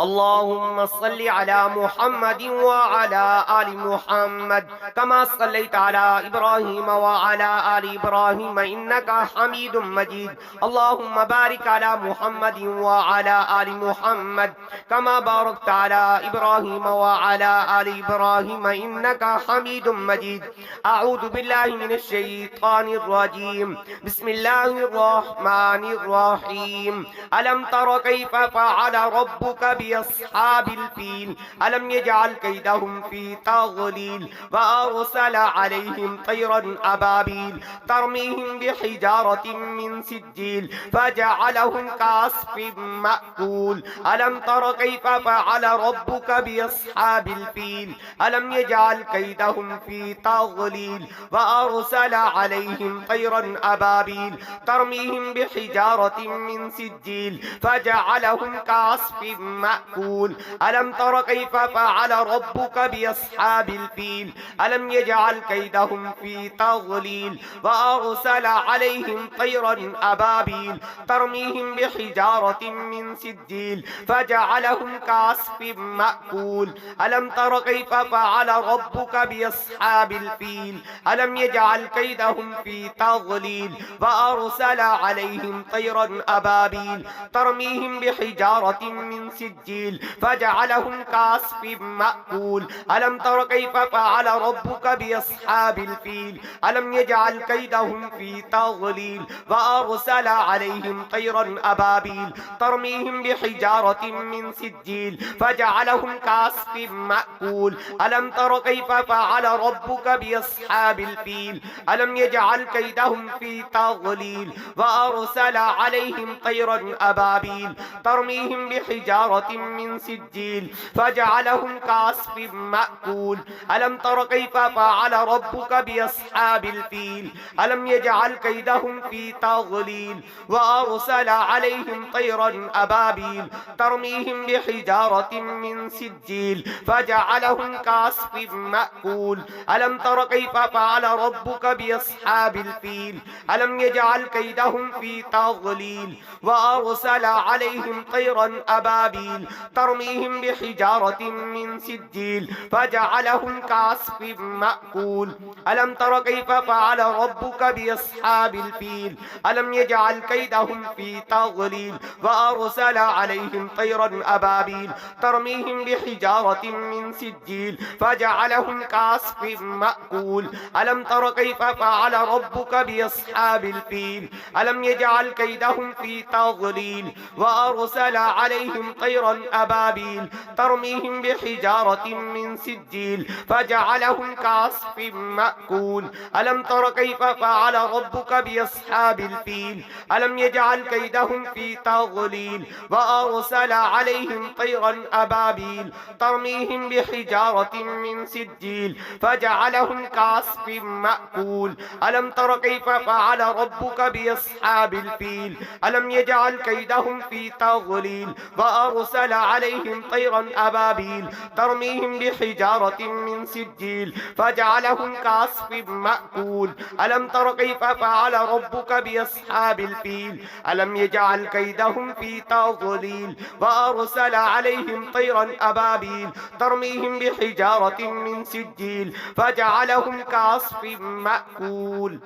اللهم صل على محمد وعلى آل محمد كما صليت على إبراهيم وعلى آل إبراهيم إنك حميد مجيد. اللهم بارك على محمد وعلى آل محمد كما باركت على إبراهيم وعلى آل إبراهيم إنك حميد مجيد. أعوذ بالله من الشيطان الرجيم. بسم الله الرحمن الرحيم. ألم تر كيف فعل ربك بأصحاب الفيل ألم يجعل كيدهم في تضليل وأرسل عليهم طيرا أبابيل ترميهم بحجارة من سجيل فجعلهم كعصف مأكول. ألم تر كيف فعل ربك بأصحاب الفيل ألم يجعل كيدهم في تضليل وأرسل عليهم طيرا أبابيل ترميهم بحجارة من سجيل فجعلهم كعصف مأكول. ألم تر كيف فعل ربك بأصحاب الفيل ألم يجعل كيدهم في تضليل وأرسل عليهم طيرا أبابيل ترميهم بحجارة من سجيل فجعلهم كعصف مأكول. ألم تر كيف فعل ربك بأصحاب الفيل ألم يجعل كيدهم في تضليل وأرسل عليهم طيرا أبابيل ترميهم بحجارة من سجيل فجعلهم كعصف مأكول. ألم تر كيف فعل ربك بأصحاب الفيل ألم يجعل كيدهم في تضليل وأرسل عليهم طيرا أبابيل ترميهم بحجارة من سجيل فجعلهم كعصف مأكول. ألم تر كيف فعل ربك بأصحاب الفيل ألم يجعل كيدهم في تضليل وأرسل عليهم طيرا أبابيل ترميهم بحجارة من سجيل فجعلهم كعصف مأكول. ألم تر كيف فعل ربك بأصحاب الفيل ألم يجعل كيدهم في تضليل وأرسل عليهم طيرا أبابيل ترميهم بحجارة من سجيل فجعلهم كعصف مأكول. ألم تر كيف فعل ربك بأصحاب الفيل ألم يجعل كيدهم في تضليل وأرسل عليهم طيرا أبابيل ترميهم بحجارة من سجيل فجعلهم كعصف مأكول. ألم تر كيف فعل ربك بأصحاب الفيل ألم يجعل كيدهم في تضليل وأرسل عليهم طيرا أبابيل ترميهم بحجارة من سجيل فجعلهم كعصف مأكول. ألم تر كيف فعل ربك بأصحاب الفيل ألم يجعل كيدهم في تضليل وأرسل عليهم طيرا أبابيل ترميهم بحجارة من سجيل فجعلهم كعصف مأكول. ألم تر كيف فعل ربك بأصحاب الفيل ألم يجعل كيدهم في تضليل وأرسل عليهم طيرا أبابيل ترميهم بحجارة من سجيل فجعلهم كعصف مأكول. ألم تر كيف فعل ربك بأصحاب الفيل ألم يجعل كيدهم في تضليل وأرسل عليهم طيرا أبابيل ترميهم بحجارة من سجيل فجعلهم كعصف مأكول. ألم تر كيف فعل ربك بأصحاب الفيل ألم يجعل كيدهم في تضليل وأرسل عليهم طيرا أبابيل ترميهم بحجارة من سجيل فجعلهم كعصف مأكول.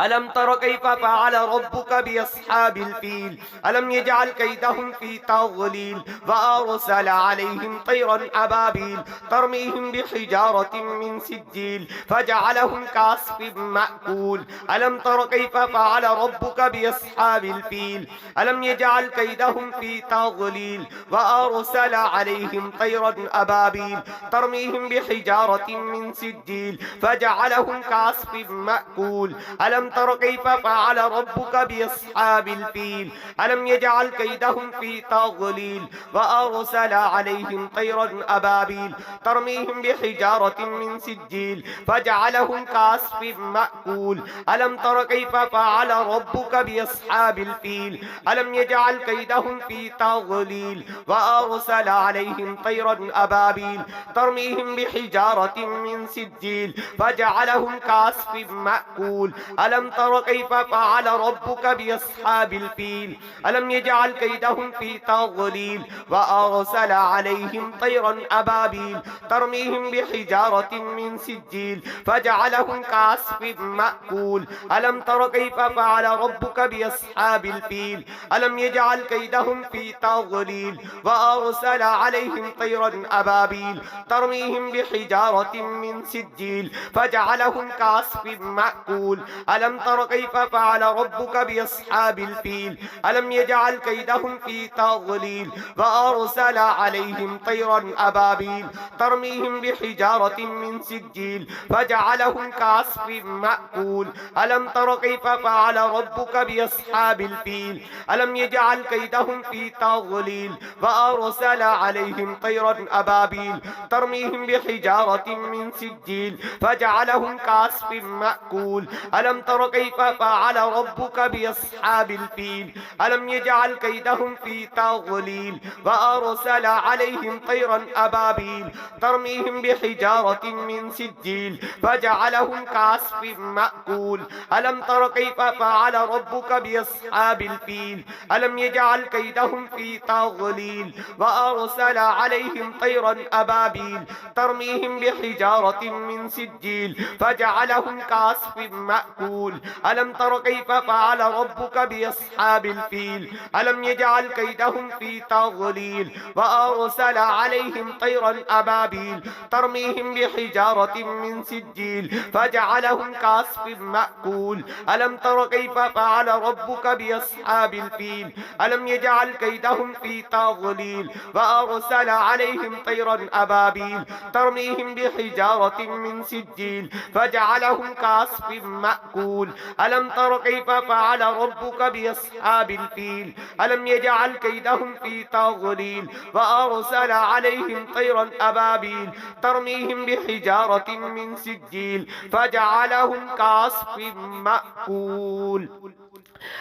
ألم تر كيف فعل ربك بأصحاب الفيل ألم يجعل كيدهم في تضليل وأرسل عليهم طيرا أبابيل ترميهم بحجارة من سجيل فجعلهم كعصف مأكول. ألم تر كيف فعل ربك بأصحاب الفيل ألم يجعل كيدهم في تضليل وأرسل عليهم طيرا أبابيل ترميهم بحجارة من سجيل فجعلهم كعصف مأكول. ألم تر كيف فعل ربك بأصحاب الفيل ألم يجعل كيدهم في تضليل وأرسل عليهم طيرا أبابيل ترميهم بحجارة من سجيل فجعلهم كعصف مأكول. ألم تر كيف فعل ربك بأصحاب الفيل ألم يجعل كيدهم في تضليل وأرسل عليهم طيرا أبابيل ترميهم بحجارة من سجيل فجعلهم كعصف مأكول. ألم تر كيف فعل ربك بأصحاب الفيل ألم يجعل كيدهم في تضليل وأرسل عليهم طيرا أبابيل ترميهم بحجارة من سجيل فجعلهم كعصف مأكول ألم تر كيف فعل ربك بأصحاب الفيل ألم يجعل كيدهم في تضليل وأرسل عليهم طيرا أبابيل ترميهم بحجارة من سجيل فجعلهم كعصف مأكول ألم تر كيف فعل ربك بأصحاب الفيل ألم يجعل كيدهم في تضليل وأرسل عليهم طيرا أبابيل ترميهم بحجارة من سجيل فجعلهم كعصف مأكول ألم تر كيف فعل ربك بأصحاب الفيل ألم يجعل كيدهم في تضليل وأرسل عليهم طيرا أبابيل ترميهم بحجارة من سجيل فجعلهم كعصف مأكول ألم تر كيف فعل ربك بأصحاب الفيل ألم يجعل كيدهم في تضليل وأرسل عليهم طيرا أبابيل ترميهم بحجارة من سجيل فجعلهم كعصف مأكول ألم تر كيف فعل ربك بأصحاب الفيل ألم يجعل كيدهم في تضليل وأرسل عليهم طيرا أبابيل ترميهم بحجارة من سجيل فجعلهم كعصف مأكول ألم تر كيف فعل ربك بأصحاب الفيل ألم يجعل كيدهم في تضليل وأرسل عليهم طيرا أبابيل ترميهم بحجارة من سجيل فجعلهم كعصف مأكول ألم تر كيف فعل ربك بأصحاب الفيل ألم يجعل كيدهم في تضليل وأرسل عليهم طيرا أبابيل ترميهم بحجارة من سجيل فجعلهم كعصف مأكول ألم تر كيف فعل ربك بأصحاب الفيل ألم يجعل كيدهم في تضليل وأرسل عليهم طيرا أبابيل ترميهم بحجارة من سجيل فجعلهم كعصف مأكول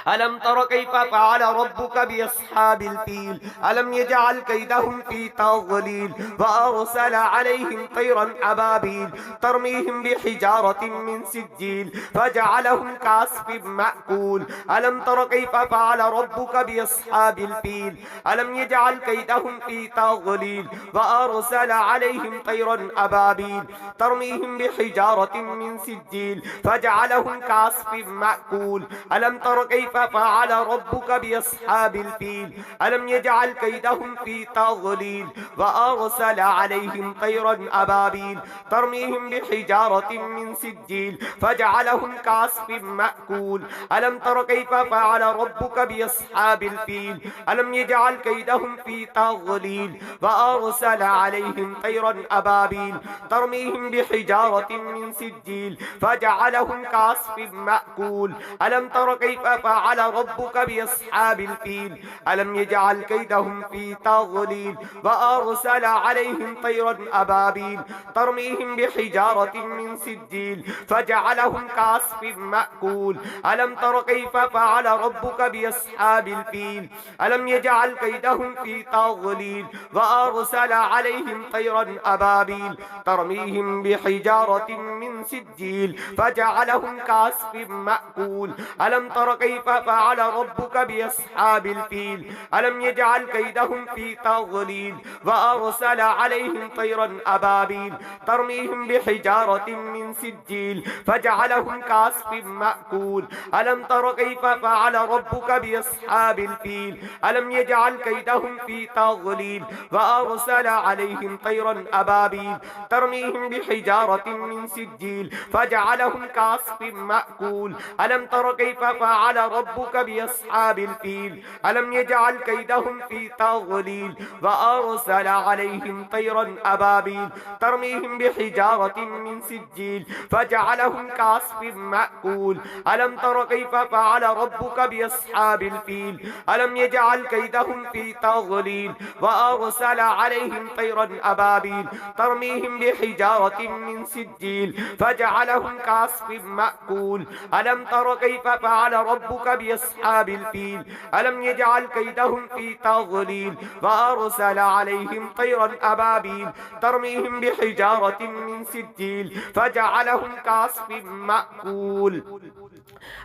ألم تر كيف فعل ربك بأصحاب الفيل ألم يجعل كيدهم في تضليل وأرسل عليهم طيرا أبابيل ترميهم بحجارة من سجيل فجعلهم كعصف مأكول ألم تر كيف فعل ربك بأصحاب الفيل ألم يجعل كيدهم في تضليل وأرسل عليهم طيرا أبابيل ترميهم بحجارة من سجيل فجعلهم كعصف مأكول ألم تر كيف فعل ربك بأصحاب الفيل ألم يجعل كيدهم في تضليل وأرسل عليهم طيرا أبابيل ترميهم بحجارة من سجيل فجعلهم كعصف مأكول ألم تر كيف فعل ربك بأصحاب الفيل ألم يجعل كيدهم في تضليل وأرسل عليهم طيرا أبابيل ترميهم بحجارة من سجيل فجعلهم كعصف مأكول ألم تر كيف فعل ربك بأصحاب الفيل ألم يجعل كيدهم في تضليل وأرسل عليهم طيرا أبابيل ترميهم بحجارة من سجيل فجعلهم كعصف مأكول ألم تر كيف فعل ربك بأصحاب الفيل ألم يجعل كيدهم في تضليل وأرسل عليهم طيرا أبابيل ترميهم بحجارة من سجيل فجعلهم كعصف مأكول ألم تر كيف فعل ربك بأصحاب الفيل ألم يجعل كيدهم في تضليل وأرسل عليهم طيرا أبابيل ترميهم بحجارة من سجيل فجعلهم كعصف مأكول ألم تر كيف فعل ربك بأصحاب الفيل ألم يجعل كيدهم في تضليل وأرسل عليهم طيرا أبابيل ترميهم بحجارة من سجيل فجعلهم كعصف مأكول ألم تر كيف فعل ربك بأصحاب الفيل ألم يجعل كيدهم في تضليل وأرسل عليهم طيرا أبابيل ترميهم بحجارة من سجيل فجعلهم كعصف مأكول ألم تر كيف فعل ربك بأصحاب الفيل ألم يجعل كيدهم في تضليل وأرسل عليهم طيرا أبابيل ترميهم بحجارة من سجيل فجعلهم كعصف مأكول ألم تر كيف فعل ربك بأصحاب الفيل ألم يجعل كيدهم في تضليل وأرسل عليهم طيرا أبابيل ترميهم بحجارة من سجيل فجعلهم كعصف مأكول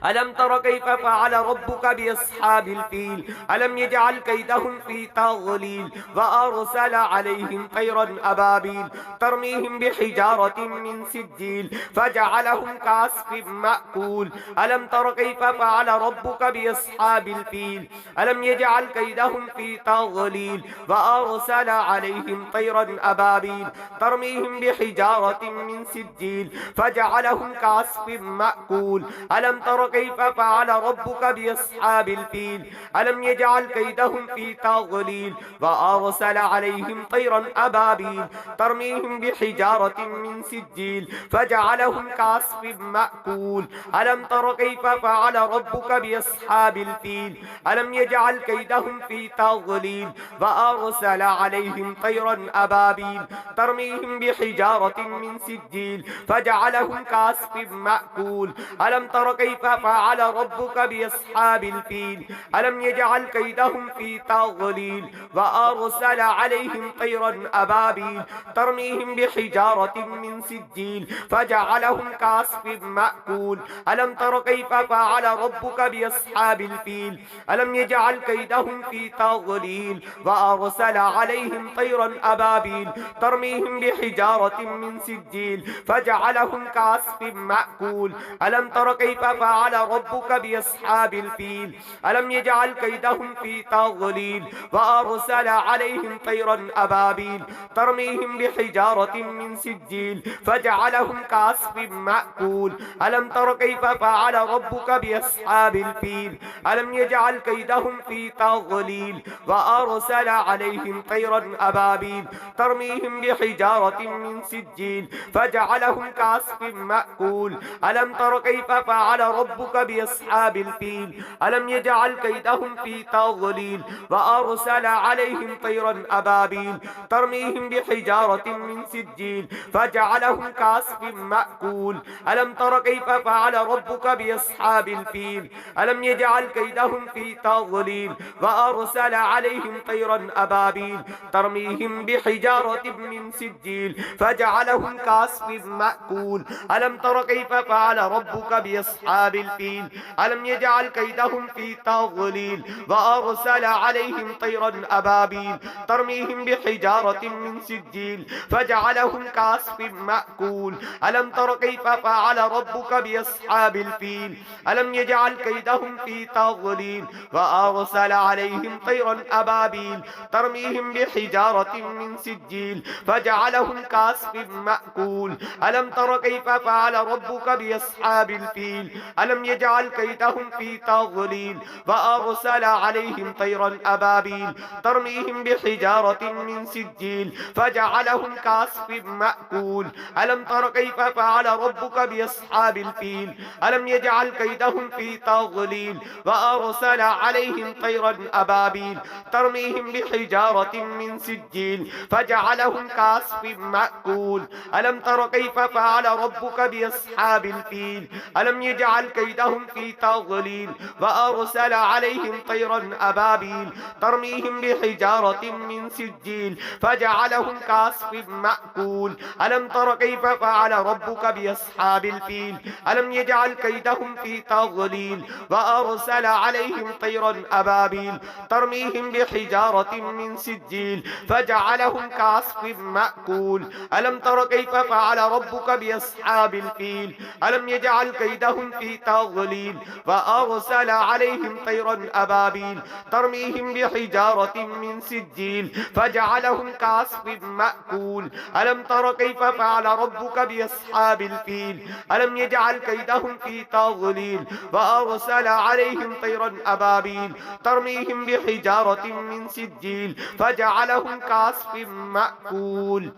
ألم تر كيف فعل ربك بأصحاب الفيل ألم يجعل كيدهم في تضليل وأرسل عليهم طيرا أبابيل ترميهم بحجارة من سجيل فجعلهم كعصف مأكول ألم تر كيف فعل ربك بأصحاب الفيل ألم يجعل كيدهم في تضليل وأرسل عليهم طيرا أبابيل ترميهم بحجارة من سجيل فجعلهم كعصف مأكول ألم تر كيف فعل ربك بأصحاب الفيل ألم يجعل كيدهم في تضليل وأرسل عليهم طيرا أبابيل ترميهم بحجارة من سجيل فجعلهم كعصف مأكول ألم تر كيف فعل ربك بأصحاب الفيل ألم يجعل كيدهم في تضليل وأرسل عليهم طيرا أبابيل ترميهم بحجارة من سجيل فجعلهم كعصف مأكول ألم تر كيف فعل ربك بأصحاب الفيل ألم يجعل كيدهم في تضليل وأرسل عليهم طيرا أبابيل ترميهم بحجارة من سجيل فجعلهم كعصف مأكول ألم تر كيف فعل ربك بأصحاب الفيل ألم يجعل كيدهم في تضليل وأرسل عليهم طيرا أبابيل ترميهم بحجارة من سجيل فجعلهم كعصف مأكول ألم تر كيف فعل ربك بأصحاب الفيل ألم يجعل كيدهم في تضليل وأرسل عليهم طيرا أبابيل ترميهم بحجارة من سجيل فجعلهم كعصف مأكول ألم تر كيف فعل ربك بأصحاب الفيل ألم يجعل كيدهم في تضليل وأرسل عليهم طيرا أبابيل ترميهم بحجارة من سجيل فجعلهم كعصف مأكول ألم تر كيف فعل ربك بأصحاب الفيل ألم يجعل كيدهم في تضليل وأرسل عليهم طيرا أبابيل ترميهم بحجارة من سجيل فجعلهم كعصف مأكول ألم تر كيف فعل ربك بأصحاب الفيل ألم يجعل كيدهم في تضليل وأرسل عليهم طيرا أبابيل ترميهم بحجارة من سجيل فجعلهم كعصف مأكول ألم تر كيف فعل ربك بأصحاب الفيل ألم يجعل كيدهم في تضليل وأرسل عليهم طيرا أبابيل ترميهم بحجارة من سجيل فجعلهم كعصف مأكول ألم تر كيف فعل ربك بأصحاب الفيل ألم يجعل كيدهم في تضليل وأرسل عليهم طيرا أبابيل ترميهم بحجارة من سجيل فجعلهم كعصف مأكول ألم تر كيف فعل ربك بأصحاب الفيل ألم يجعل كيدهم في تضليل وأرسل عليهم طيرا أبابيل ترميهم بحجارة من سجيل فجعلهم كعصف مأكول ألم تر كيف فعل ربك بأصحاب الفيل ألم يجعل كيدهم في تضليل وأرسل عليهم طيرا أبابيل ترميهم بحجارة من سجيل فجعلهم كعصف مأكول ألم تر كيف فعل ربك بأصحاب الفيل ألم يجعل كيدهم في تضليل وأرسل عليهم طيرا أبابيل ترميهم بحجارة من سجيل فجعلهم كعصف مأكول ألم تر كيف فعل ربك بأصحاب الفيل ألم يجعل كيدهم في تضليل وأرسل عليهم طيرا أبابيل ترميهم بحجارة من سجيل فجعلهم كعصف مأكول ألم تر كيف فعل ربك بأصحاب الفيل ألم يجعل كيدهم في تضليل وأرسل عليهم طيرا أبابيل ترميهم بحجارة من سجيل فجعلهم كعصف مأكول ألم تر كيف فعل ربك بأصحاب الفيل ألم يجعل كيدهم في تضليل وأرسل عليهم طيرا أبابيل ترميهم بحجارة من سجيل فجعلهم كعصف مأكول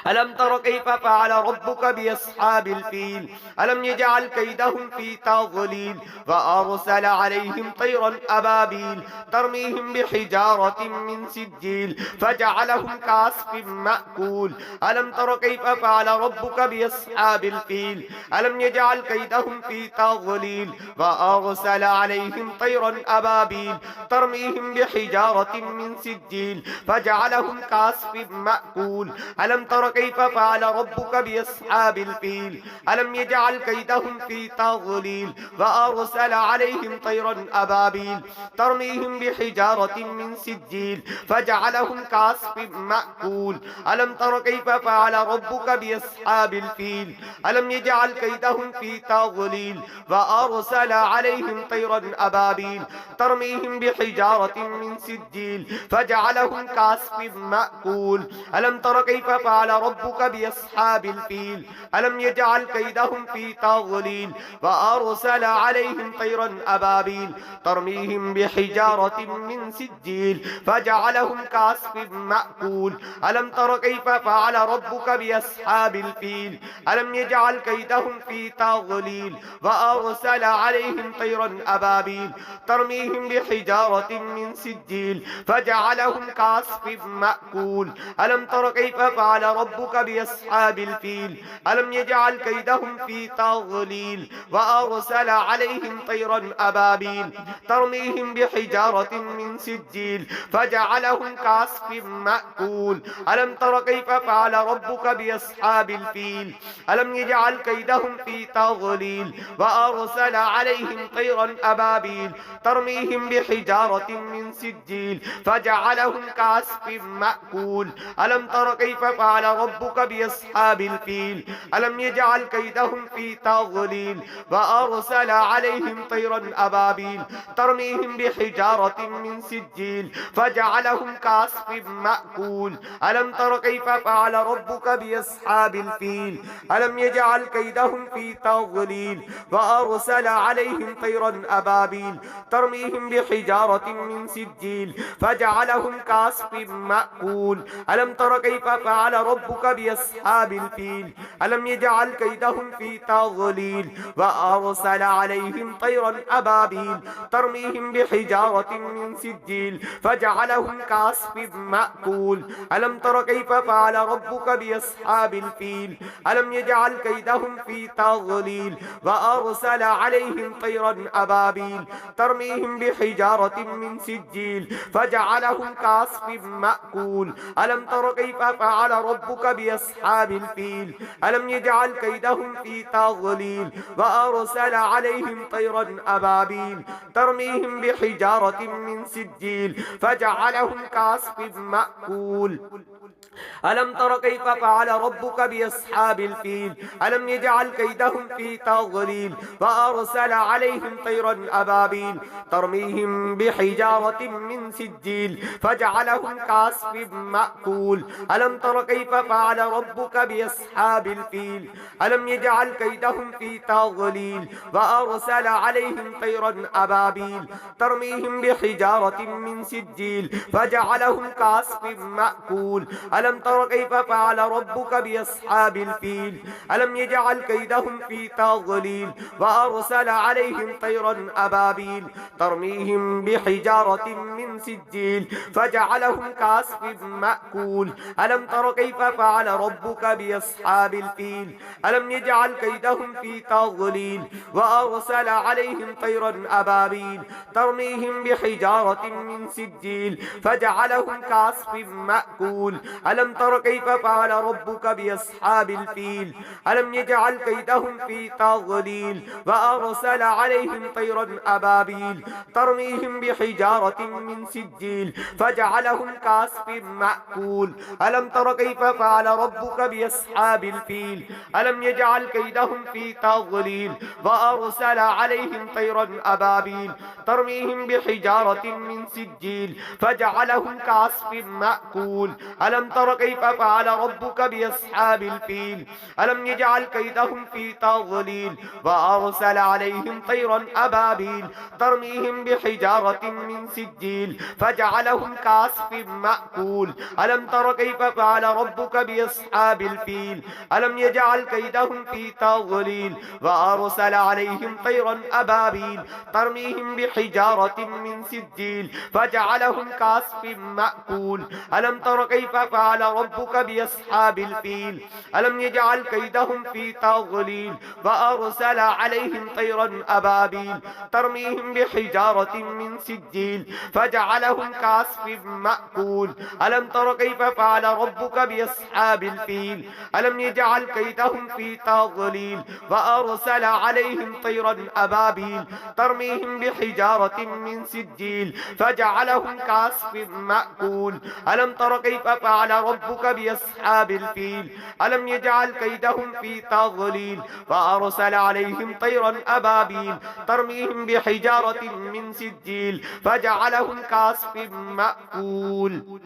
ألم تر كيف فعل ربك بأصحاب الفيل ألم يجعل كيدهم في تضليل وأرسل عليهم طيرا أبابيل ترميهم بحجارة من سجيل فجعلهم كعصف مأكول ألم تر كيف فعل ربك بأصحاب الفيل ألم يجعل كيدهم في تضليل وأرسل عليهم طيرا أبابيل ترميهم بحجارة من سجيل فجعلهم كعصف مأكول ألم تر كيف فعل ربك بأصحاب الفيل ألم يجعل كيدهم في تضليل وأرسل عليهم طيرا أبابيل ترميهم بحجارة من سجيل فجعلهم كعصف مأكول ألم تر كيف فعل ربك بأصحاب الفيل ألم يجعل كيدهم في تضليل وأرسل عليهم طيرا أبابيل ترميهم بحجارة من سجيل فجعلهم كعصف مأكول ألم تر كيف فعل ربك بأصحاب الفيل ألم يجعل كيدهم في تضليل وأرسل عليهم طيرا أبابيل ترميهم بحجارة من سجيل فجعلهم كعصف مأكول ألم تر كيف فعل ربك بأصحاب الفيل ألم يجعل كيدهم في تضليل وأرسل عليهم طيرا أبابيل ترميهم بحجارة من سجيل فجعلهم كعصف مأكول ألم تر كيف فعل ربك بأصحاب الفيل ألم يجعل كيدهم في تضليل وأرسل عليهم طيرا أبابيل ترميهم بحجارة من سجيل فجعلهم كعصف مأكول ألم تر كيف فعل ربك بأصحاب الفيل ألم يجعل كيدهم في تضليل وأرسل عليهم طيرا أبابيل ترميهم بحجارة من سجيل فجعلهم كعصف مأكول ألم تر كيف فعل ربك بأصحاب الفيل ألم يجعل كيدهم في تضليل وأرسل عليهم طيرا أبابيل ترميهم بحجارة من سجيل فجعلهم كعصف مأكول ألم تر كيف فعل ربك بأصحاب الفيل ألم يجعل كيدهم في تضليل وأرسل عليهم طيرا أبابيل ترميهم بحجارة من سجيل فجعلهم كعصف مأكول ألم تر كيف فعل ربك بأصحاب الفيل ألم يجعل كيدهم في تضليل وأرسل عليهم طيرا أبابيل ترميهم بحجارة من سجيل فجعلهم كعصف مأكول ألم تر كيف فعل ربك بأصحاب الفيل ألم يجعل كيدهم في تضليل وأرسل عليهم طيرا أبابيل ترميهم بحجارة من سجيل فجعلهم كعصف مأكول ألم تر كيف فعل ربك بأصحاب الفيل ألم يجعل كيدهم في تضليل وأرسل عليهم طيرا أبابيل ترميهم بحجارة من سجيل فجعلهم كعصف مأكول ألم تر كيف فعل ربك بأصحاب الفيل ألم يجعل كيدهم في تضليل وأرسل عليهم طيرا أبابيل ترميهم بحجارة من سجيل فجعلهم كعصف مأكول ألم تر كيف فعل ربك بأصحاب الفيل ألم يجعل كيدهم في تضليل وأرسل عليهم طيرا أبابيل ترميهم بحجارة من سجيل فجعلهم كعصف مأكول ألم تر كيف فعل ربك بأصحاب الفيل ألم يجعل كيدهم في تضليل وأرسل عليهم طيرا أبابيل ترميهم بحجارة من سجيل فجعلهم كعصف مأكول ألم تر كيف فعل ربك بأصحاب الفيل ألم يجعل كيدهم في تضليل وأرسل عليهم طيرا أبابيل ترميهم بحجارة من سجيل فجعلهم كعصف مأكول ألم تر كيف فعل ربك بأصحاب الفيل ألم يجعل كيدهم في تضليل وأرسل عليهم طيرا أبابيل ترميهم بحجارة من سجيل فجعلهم كعصف مأكول ألم تر كيف فعل ربك بأصحاب الفيل ألم يجعل كيدهم في تضليل وأرسل عليهم طيرا أبابيل ترميهم بحجارة من سجيل فجعلهم كعصف مأكول ألم تر كيف فعل ربك بأصحاب الفيل ألم يجعل كيدهم في تضليل وأرسل عليهم طيرا أبابيل ترميهم بحجارة من سجيل فجعلهم كعصف مأكول ألم تر كيف فعل ربك بأصحاب الفيل ألم يجعل كيدهم في تضليل وأرسل عليهم طيرا أبابيل ترميهم بحجارة من سجيل فجعلهم كعصف مأكول ألم تر كيف فعل فعل ربك بأصحاب الفيل ألم يجعل كيدهم في تضليل وأرسل عليهم طيرا أبابيل ترميهم بحجارة من سجيل فجعلهم كعصف مأكول ألم تر كيف فعل ربك بأصحاب الفيل ألم يجعل كيدهم في تضليل وأرسل عليهم طيرا أبابيل ترميهم بحجارة من سجيل فجعلهم كعصف مأكول ألم تر كيف فعل ربك بأصحاب الفيل ألم يجعل كيدهم في تضليل فأرسل عليهم طيرا أبابيل ترميهم بحجارة من سجيل فجعلهم كعصف مأكول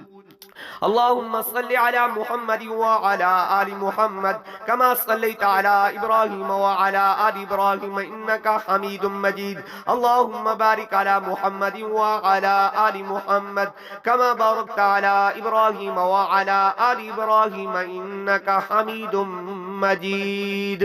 اللهم صل على محمد وعلى آل محمد كما صليت على إبراهيم وعلى آل إبراهيم إنك حميد مجيد اللهم بارك على محمد وعلى آل محمد كما باركت على إبراهيم وعلى آل إبراهيم إنك حميد مجيد